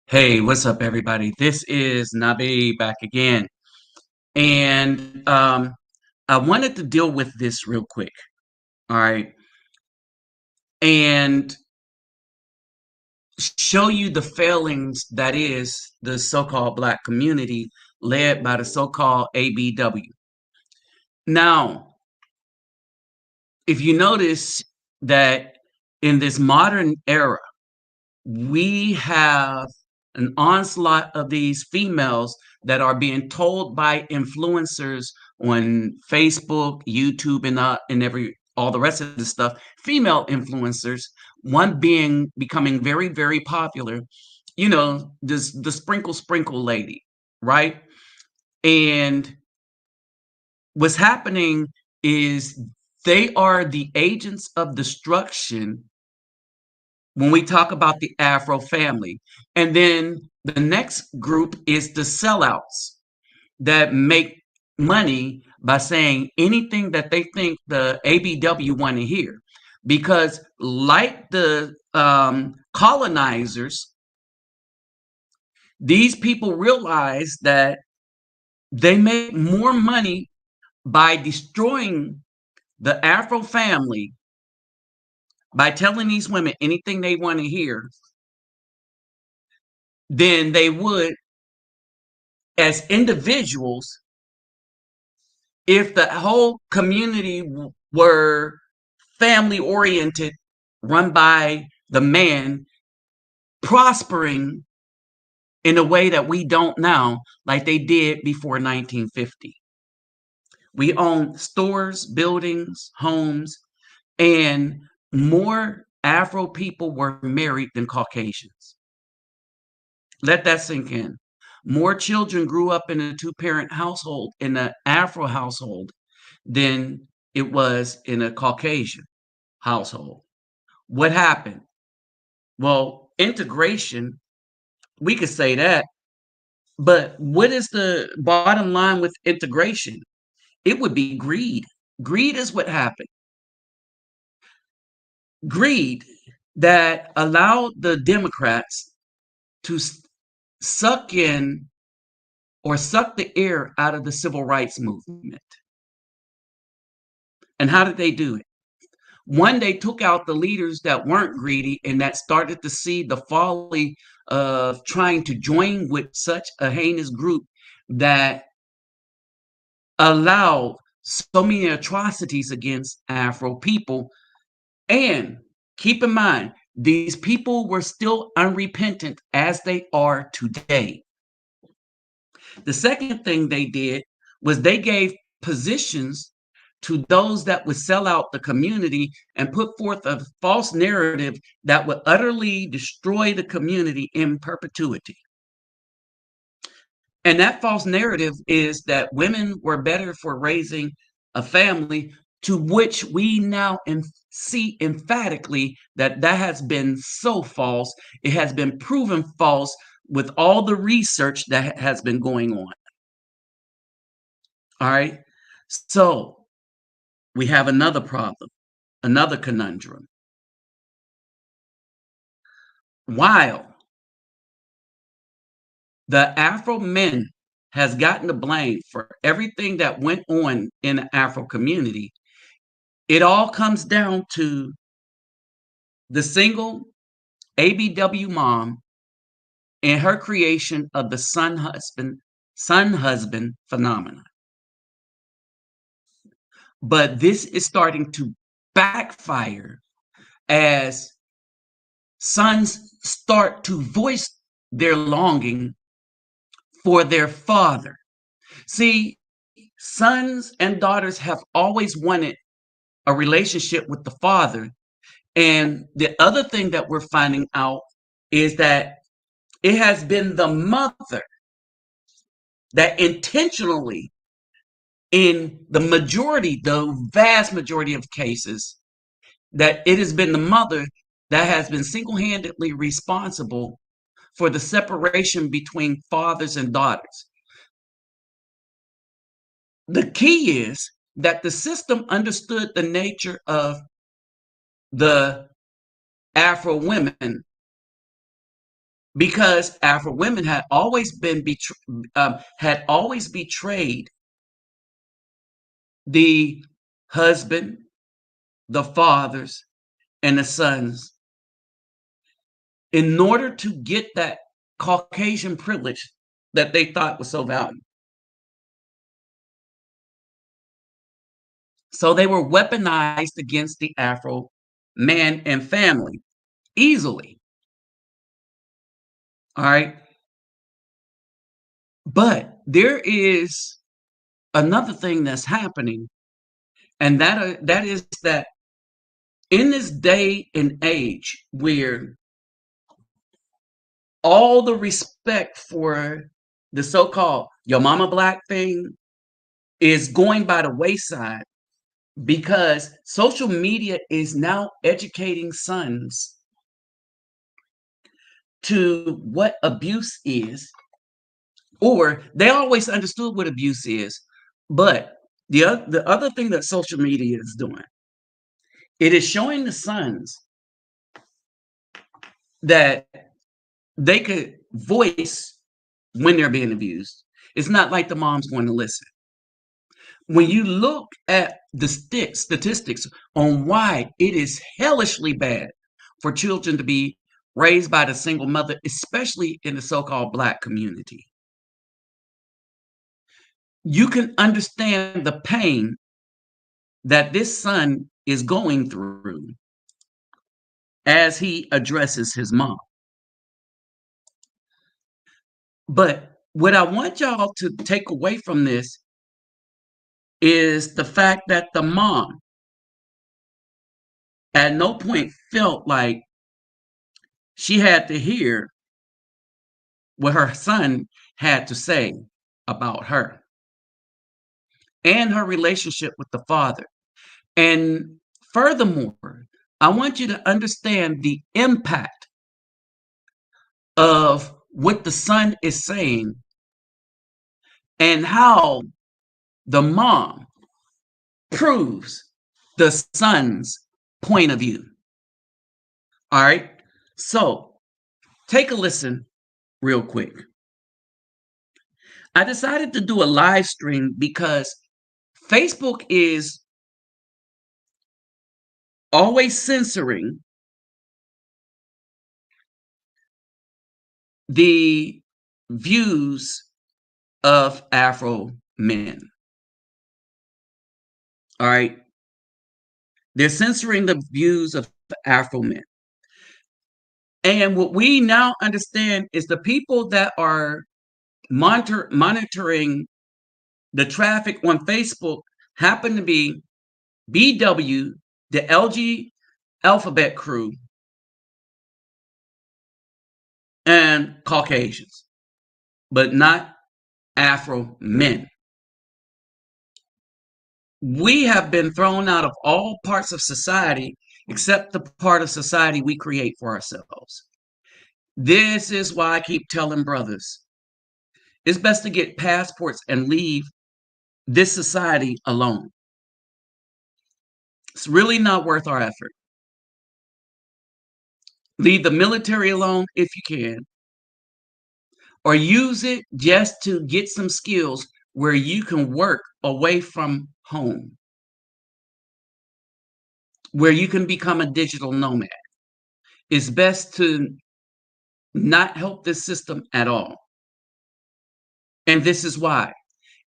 Hey, what's up, everybody? This is Nabi back again. And I wanted to deal with this real quick. All right. And show you the failings that is the so called Black community led by the so called ABW. Now, if you notice that in this modern era, we have an onslaught of these females that are being told by influencers on Facebook, YouTube, and every all the rest of the stuff. Female influencers, one being becoming very, very popular. This the sprinkle lady, right? And what's happening is they are the agents of destruction when we talk about the Afro family. And then the next group is the sellouts that make money by saying anything that they think the ABW want to hear. Because, like the colonizers, these people realize that they make more money by destroying the Afro family, by telling these women anything they want to hear, than they would as individuals if the whole community were family oriented, run by the man, prospering in a way that we don't now, like they did before 1950. We own stores, buildings, homes, and more Afro people were married than Caucasians. Let that sink in. More children grew up in a two-parent household, in an Afro household, than it was in a Caucasian household. What happened? Well, integration, we could say that, but what is the bottom line with integration? It would be greed. Greed is what happened. Greed that allowed the Democrats to suck in or suck the air out of the civil rights movement. And how did they do it? One, they took out the leaders that weren't greedy and that started to see the folly of trying to join with such a heinous group that allowed so many atrocities against Afro people. And keep in mind, these people were still unrepentant as they are today. The second thing they did was they gave positions to those that would sell out the community and put forth a false narrative that would utterly destroy the community in perpetuity. And that false narrative is that women were better for raising a family, to which we now see emphatically that that has been so false. It has been proven false with all the research that has been going on. All right. So we have another problem, another conundrum. While the Afro men has gotten the blame for everything that went on in the Afro community, it all comes down to the single ABW mom and her creation of the son husband phenomenon. But this is starting to backfire as sons start to voice their longing for their father. See, sons and daughters have always wanted a relationship with the father. And the other thing that we're finding out is that it has been the mother that intentionally, in the vast majority of cases, that it has been the mother that has been single-handedly responsible for the separation between fathers and daughters. The key is that the system understood the nature of the Afro women because Afro women had always been had always betrayed the husband, the fathers, and the sons in order to get that Caucasian privilege that they thought was so valuable. So they were weaponized against the Afro man and family easily. All right. But there is another thing that's happening, and that is that in this day and age where all the respect for the so-called your mama black thing is going by the wayside because social media is now educating sons to what abuse is, or they always understood what abuse is, but the other thing that social media is doing, it is showing the sons that they could voice when they're being abused. It's not like the mom's going to listen. When you look at the statistics on why it is hellishly bad for children to be raised by the single mother, especially in the so-called black community, you can understand the pain that this son is going through as he addresses his mom. But what I want y'all to take away from this is the fact that the mom at no point felt like she had to hear what her son had to say about her and her relationship with the father. And furthermore, I want you to understand the impact of what the son is saying and how the mom proves the son's point of view. All right. So take a listen real quick. I decided to do a live stream because Facebook is always censoring the views of Afro men. All right. They're censoring the views of Afro men. And what we now understand is the people that are monitoring the traffic on Facebook happen to be BW, the LG alphabet crew, and Caucasians, but not Afro men. We have been thrown out of all parts of society except the part of society we create for ourselves. This is why I keep telling brothers, it's best to get passports and leave this society alone. It's really not worth our effort. Leave the military alone if you can, or use it just to get some skills where you can work away from home, where you can become a digital nomad. It's best to not help this system at all. And this is why.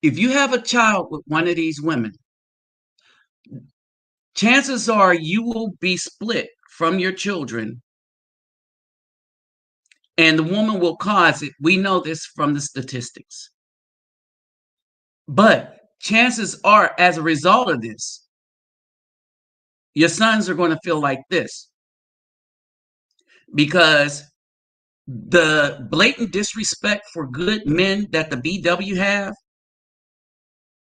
If you have a child with one of these women, chances are you will be split from your children and the woman will cause it. We know this from the statistics. But chances are, as a result of this, your sons are going to feel like this because the blatant disrespect for good men that the BW have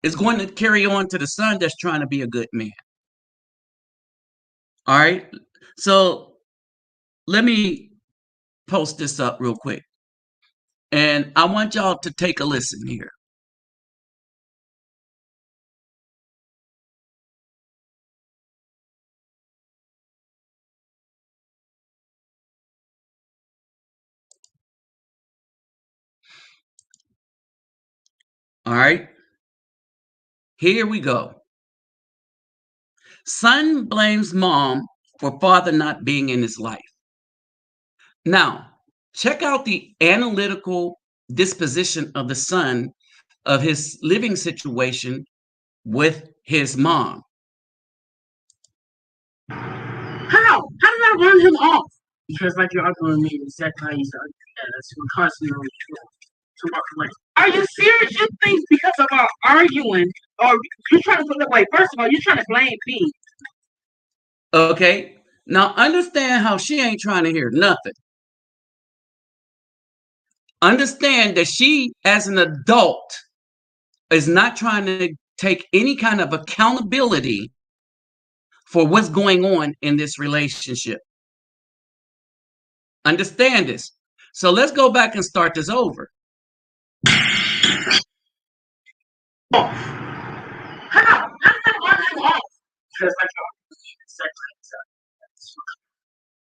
is going to carry on to the son that's trying to be a good man. All right. So let me post this up real quick. And I want y'all to take a listen here. All right. Here we go. Son blames mom for father not being in his life. Now, check out the analytical disposition of the son of his living situation with his mom. How did I run him off? Because like you're arguing with me, exactly how you said that's we're constantly to walk away. Are you serious? You think because of our arguing, or you trying to put it away? First of all, you're trying to blame me. Okay. Now understand how she ain't trying to hear nothing. Understand that she, as an adult, is not trying to take any kind of accountability for what's going on in this relationship. Understand this. So let's go back and start this over. How? How did I run him off? Because like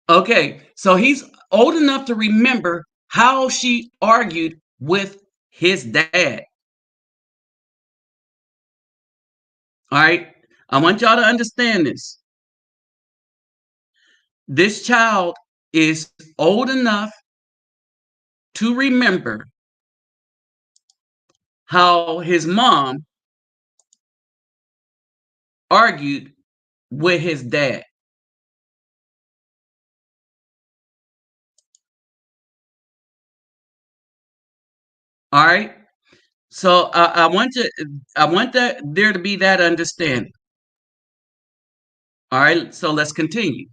Okay, so he's old enough to remember how she argued with his dad. All right, I want y'all to understand this. This child is old enough to remember how his mom argued with his dad. All right. So I want that there to be that understanding. All right. So let's continue.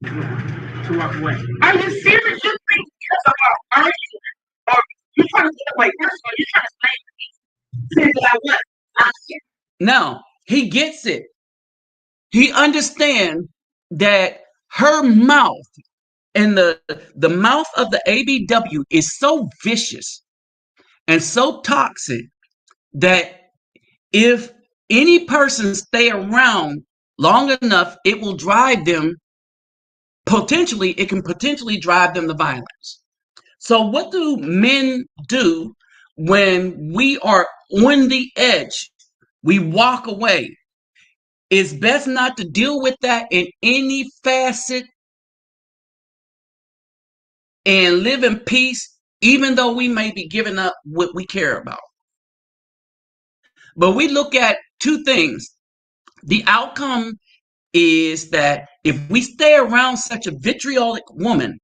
to walk away. Are you serious? You think because of our arguing, or you trying to get away? First of all, you're trying to blame me. Saying that I what? Now he gets it. He understands that her mouth and the mouth of the ABW is so vicious and so toxic that if any person stay around long enough, it will drive them it can potentially drive them to violence. So what do men do when we are on the edge? We walk away. It's best not to deal with that in any facet and live in peace, even though we may be giving up what we care about. But we look at two things. The outcome is that if we stay around such a vitriolic woman,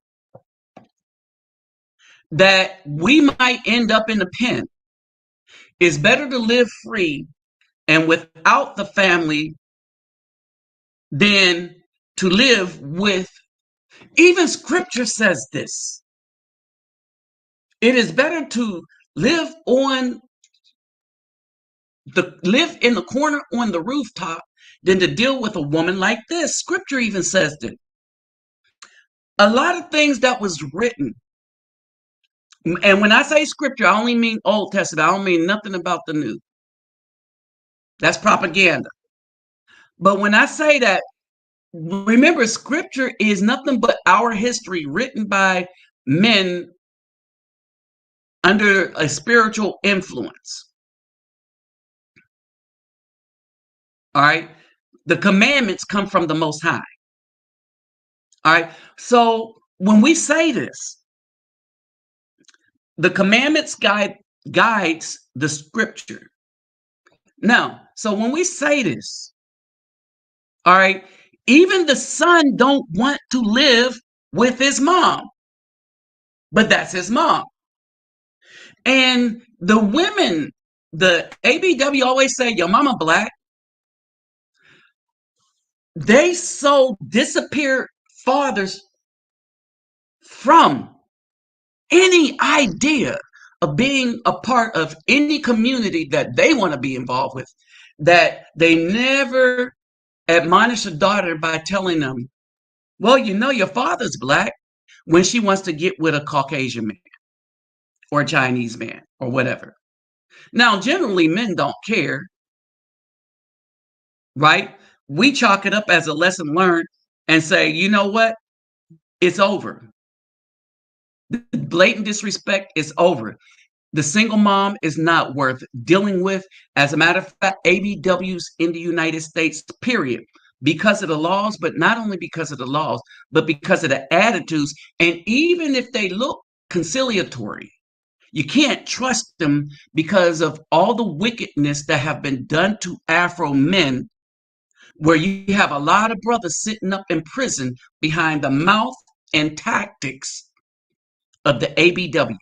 that we might end up in the pen. It's better to live free and without the family than to live with. Even scripture says this. It is better to live in the corner on the rooftop than to deal with a woman like this. Scripture even says that. A lot of things that was written, and when I say scripture, I only mean Old Testament. I don't mean nothing about the New. That's propaganda. But when I say that, remember, scripture is nothing but our history written by men under a spiritual influence. All right. The commandments come from the Most High. All right. So when we say this, the commandments guides the scripture. Now, so when we say this, all right, even the son don't want to live with his mom, but that's his mom. And the women, the ABW always say, your mama black. They so disappear fathers from any idea of being a part of any community that they want to be involved with, that they never admonish a daughter by telling them, well, you know, your father's black, when she wants to get with a Caucasian man or a Chinese man or whatever. Now, generally, men don't care, right? We chalk it up as a lesson learned and say, you know what? It's over. The blatant disrespect is over. The single mom is not worth dealing with. As a matter of fact, ABWs in the United States, period, because of the laws, but not only because of the laws, but because of the attitudes. And even if they look conciliatory, you can't trust them because of all the wickedness that have been done to Afro men, where you have a lot of brothers sitting up in prison behind the mouth and tactics of the ABW.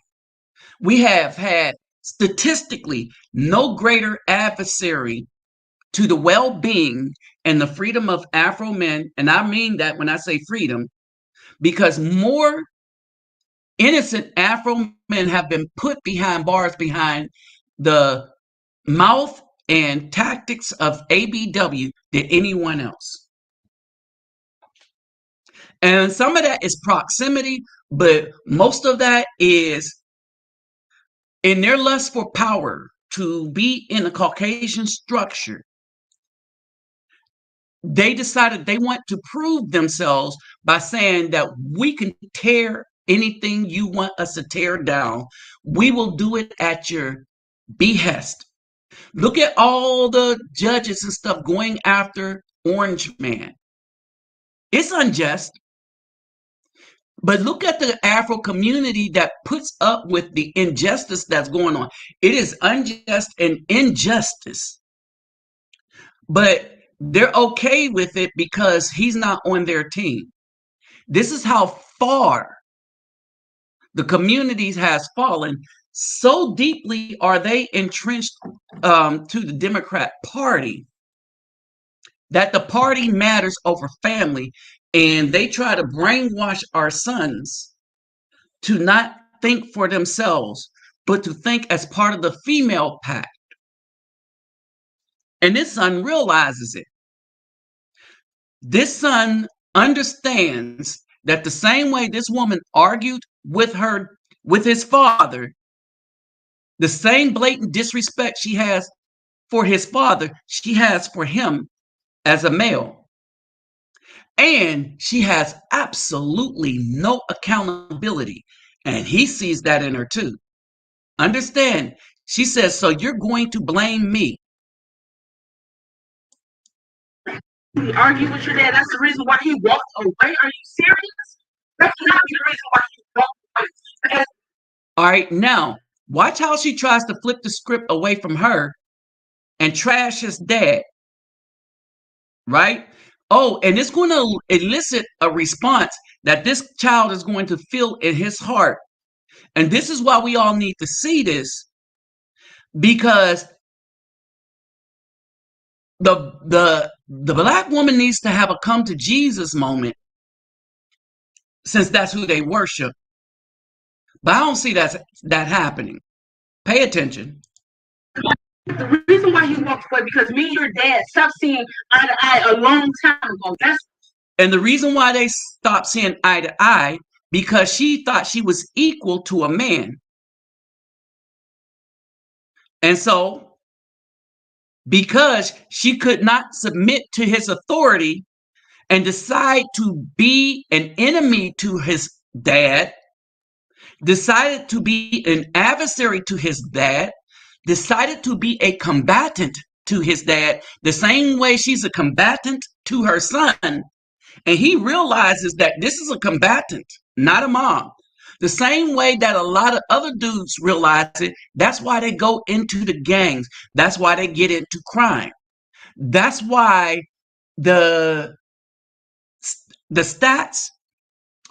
We have had statistically no greater adversary to the well-being and the freedom of Afro men, and I mean that when I say freedom, because more innocent Afro men have been put behind bars behind the mouth and tactics of ABW than anyone else. And some of that is proximity, but most of that is in their lust for power to be in a Caucasian structure. They decided they want to prove themselves by saying that we can tear anything you want us to tear down. We will do it at your behest. Look at all the judges and stuff going after Orange Man. It's unjust. But look at the Afro community that puts up with the injustice that's going on. It is unjust and injustice. But they're okay with it because he's not on their team. This is how far the communities has fallen. So deeply are they entrenched to the Democrat Party that the party matters over family, and they try to brainwash our sons to not think for themselves, but to think as part of the female pack. And this son realizes it. This son understands that the same way this woman argued with his father, the same blatant disrespect she has for his father, she has for him as a male. And she has absolutely no accountability. And he sees that in her too. Understand, she says, so you're going to blame me. He argued with your dad. That's the reason why he walked away. Are you serious? That's not the reason why he walked away. All right, now watch how she tries to flip the script away from her and trash his dad. Right? Oh, and it's going to elicit a response that this child is going to feel in his heart. And this is why we all need to see this, because the black woman needs to have a come to Jesus moment, since that's who they worship. But I don't see that happening. Pay attention. The reason why he walked away because me and your dad stopped seeing eye to eye a long time ago. And the reason why they stopped seeing eye to eye, because she thought she was equal to a man. And so, because she could not submit to his authority and decide to be an enemy to his dad, decided to be an adversary to his dad, decided to be a combatant to his dad, the same way she's a combatant to her son. And he realizes that this is a combatant, not a mom. The same way that a lot of other dudes realize it. That's why they go into the gangs. That's why they get into crime. That's why the stats,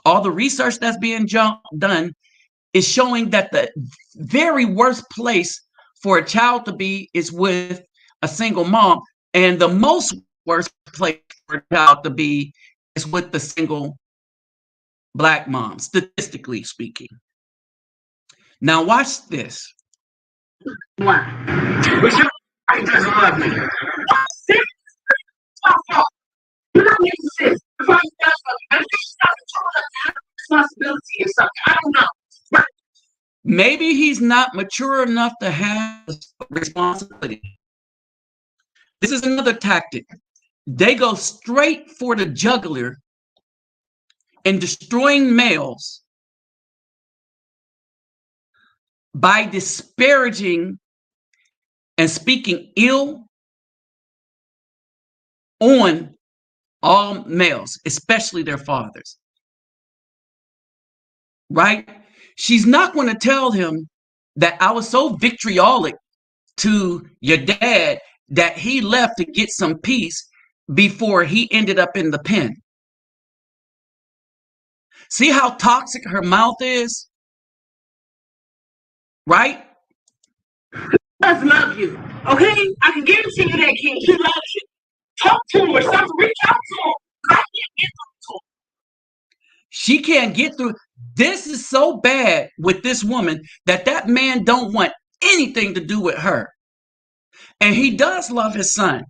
all the research that's being done is showing that the very worst place for a child to be is with a single mom. And the most worst place for a child to be is with the single Black mom, statistically speaking. Now watch this. Why? I just love me. You're not making sense. If I responsibility or something, I don't know. Right. Maybe he's not mature enough to have responsibility. This is another tactic. They go straight for the jugular in destroying males by disparaging and speaking ill on all males, especially their fathers. Right? She's not going to tell him that I was so vitriolic to your dad that he left to get some peace before he ended up in the pen. See how toxic her mouth is? Right? Does love you. Okay? I can guarantee you that, King. She loves you. Talk to him or something. Reach out to him. I can't get to him. She can't get through. This is so bad with this woman that man don't want anything to do with her. And he does love his son.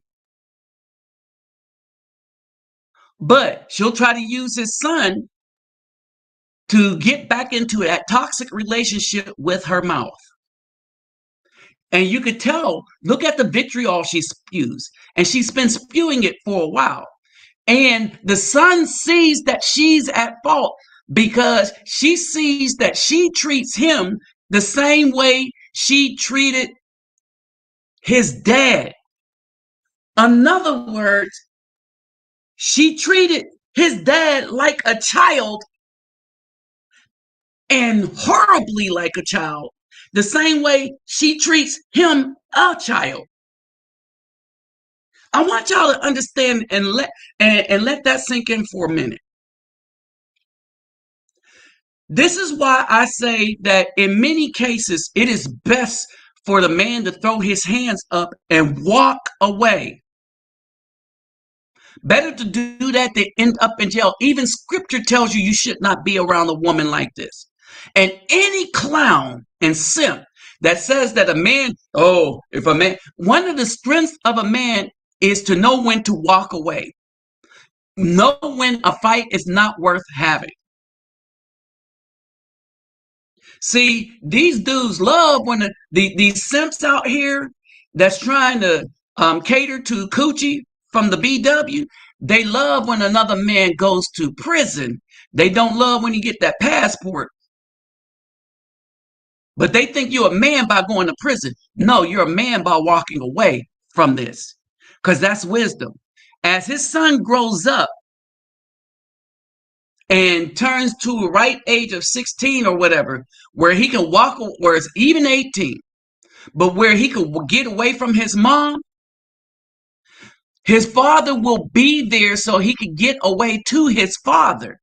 But she'll try to use his son to get back into that toxic relationship with her mouth. And you could tell, look at the vitriol she spews. And she's been spewing it for a while. And the son sees that she's at fault because she sees that she treats him the same way she treated his dad. In other words, she treated his dad like a child and horribly like a child, the same way she treats him a child. I want y'all to understand and let that sink in for a minute. This is why I say that in many cases, it is best for the man to throw his hands up and walk away. Better to do that than end up in jail. Even scripture tells you should not be around a woman like this. And any clown and simp that says that a man, one of the strengths of a man is to know when to walk away. Know when a fight is not worth having. See, these dudes love when these simps out here that's trying to cater to coochie from the BW. They love when another man goes to prison. They don't love when you get that passport. But they think you're a man by going to prison. No, you're a man by walking away from this. Because that's wisdom. As his son grows up and turns to a right age of 16 or whatever, where he can walk, or it's even 18, but where he could get away from his mom, his father will be there so he could get away to his father.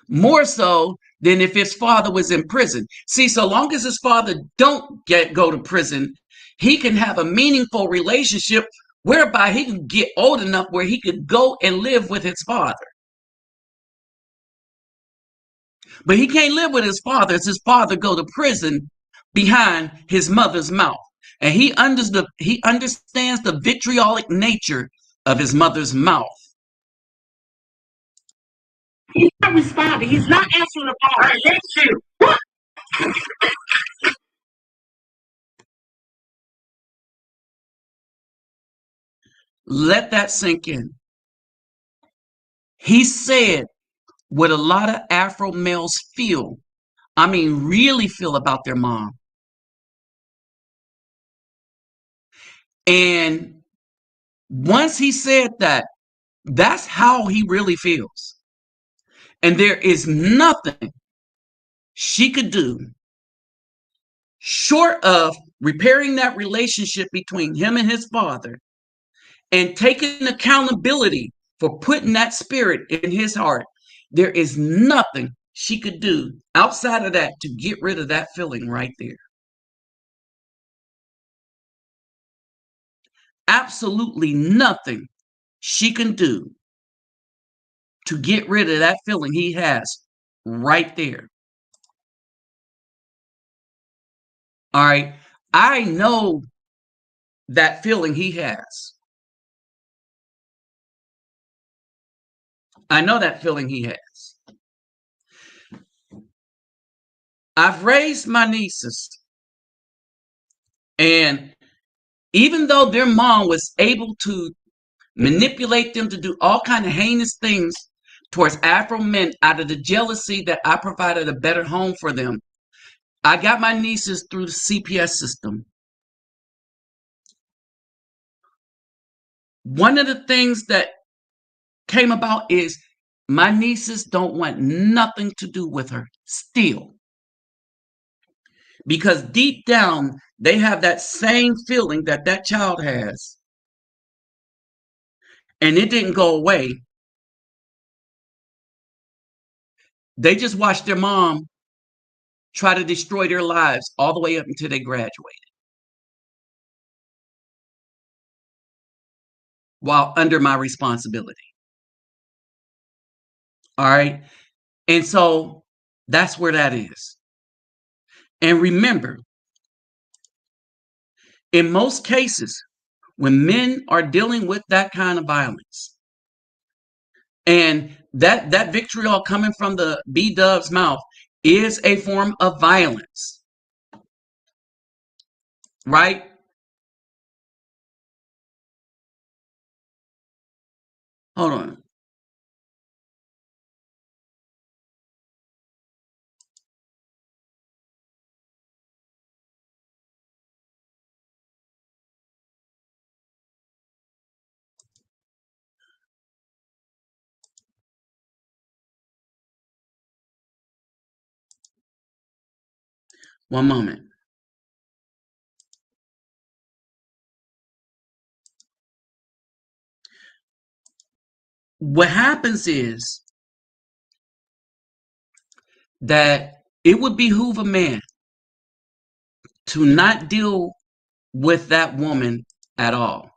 More so than if his father was in prison. See, so long as his father don't go to prison, he can have a meaningful relationship whereby he can get old enough where he could go and live with his father. But he can't live with his father as his father go to prison behind his mother's mouth. And he understands the vitriolic nature of his mother's mouth. He's not responding. He's not answering the phone. I hate you. What? Let that sink in. He said what a lot of Afro males feel. I mean, really feel about their mom. And once he said that, that's how he really feels. And there is nothing she could do short of repairing that relationship between him and his father and taking accountability for putting that spirit in his heart. There is nothing she could do outside of that to get rid of that feeling right there. Absolutely nothing she can do to get rid of that feeling he has right there. All right. I know that feeling he has. I know that feeling he has. I've raised my nieces, and even though their mom was able to manipulate them to do all kind of heinous things towards Afro men out of the jealousy that I provided a better home for them, I got my nieces through the CPS system. One of the things that came about is my nieces don't want nothing to do with her still. Because deep down, they have that same feeling that that child has. And it didn't go away. They just watched their mom try to destroy their lives all the way up until they graduated, while under my responsibility. All right. And so that's where that is. And remember, in most cases, when men are dealing with that kind of violence, and that vitriol coming from the B-Dove's mouth is a form of violence, right? Hold on. One moment. What happens is that it would behoove a man to not deal with that woman at all.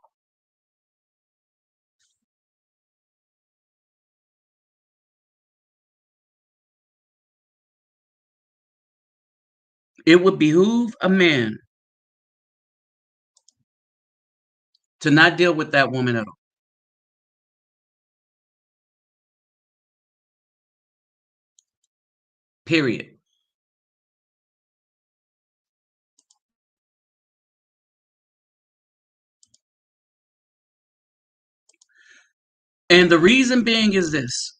It would behoove a man to not deal with that woman at all. Period. And the reason being is this,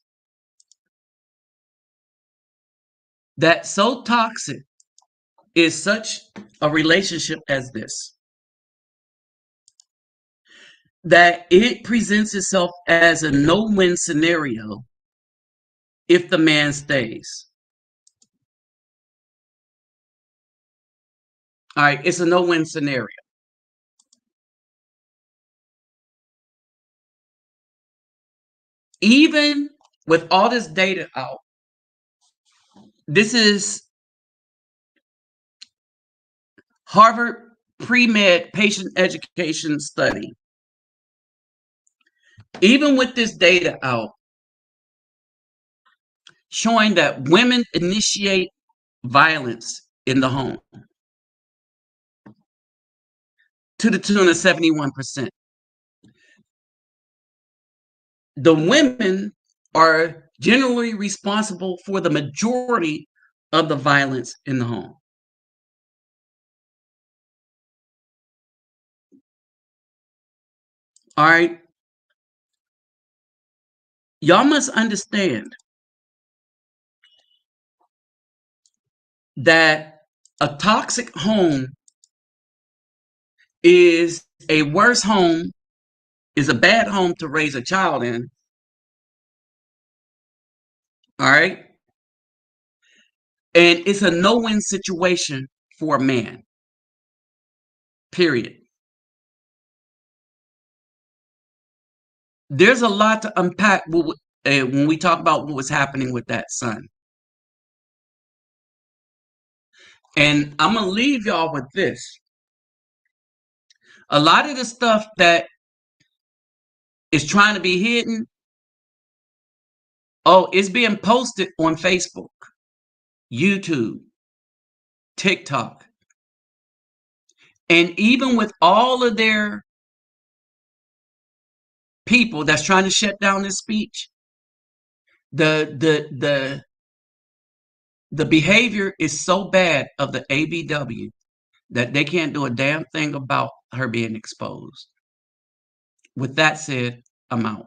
that so toxic is such a relationship as this, that it presents itself as a no-win scenario if the man stays. All right, it's a no-win scenario. Even with all this data out, this is Harvard pre-med patient education study. Even with this data out, showing that women initiate violence in the home to the tune of 71%. The women are generally responsible for the majority of the violence in the home. All right. Y'all must understand that a toxic home is a worse home, is a bad home to raise a child in. All right. And it's a no-win situation for a man. Period. There's a lot to unpack when we talk about what was happening with that son. And I'm going to leave y'all with this. A lot of the stuff that is trying to be hidden, it's being posted on Facebook, YouTube, TikTok. And even with all of their people that's trying to shut down this speech, the behavior is so bad of the ABW that they can't do a damn thing about her being exposed. With that said, I'm out.